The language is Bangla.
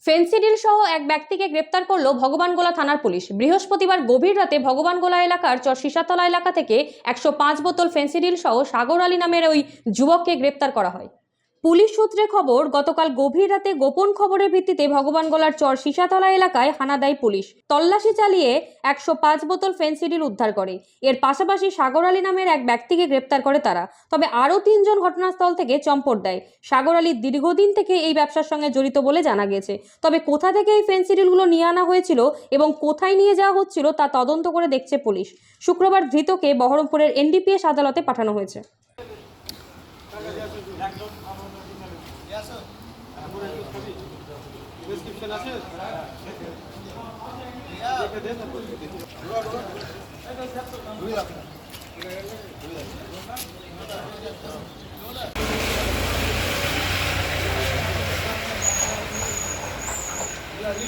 ফেন্সিডিল সহ এক ব্যক্তিকে গ্রেপ্তার করল ভগবানগোলা থানার পুলিশ। বৃহস্পতিবার গভীর রাতে ভগবানগোলা এলাকার চর সিসাতলা এলাকা থেকে 105 বোতল ফেন্সিডিল সহ সাগর আলী নামের ওই যুবককে গ্রেপ্তার করা হয়। পুলিশ সূত্রে খবর, গতকাল গভীর রাতে গোপন খবরের ভিত্তিতে ভগবানগোলার চর সিসাতলা এলাকায় হানা দেয় পুলিশ। তল্লাশি চালিয়ে 105 বোতল ফেন্সিডিল উদ্ধার করে। এর পাশাপাশি সাগর আলী নামের এক ব্যক্তিকে গ্রেপ্তার করে তারা। তবে আরও 3 জন ঘটনাস্থল থেকে চম্পট দেয়। সাগর আলী দীর্ঘদিন থেকে এই ব্যবসার সঙ্গে জড়িত বলে জানা গেছে। তবে কোথা থেকে এই ফেন্সিডিলগুলো নিয়ে আনা হয়েছিল এবং কোথায় নিয়ে যাওয়া হচ্ছিল তা তদন্ত করে দেখছে পুলিশ। শুক্রবার ধৃতকে বহরমপুরের এনডিপিএস আদালতে পাঠানো হয়েছে।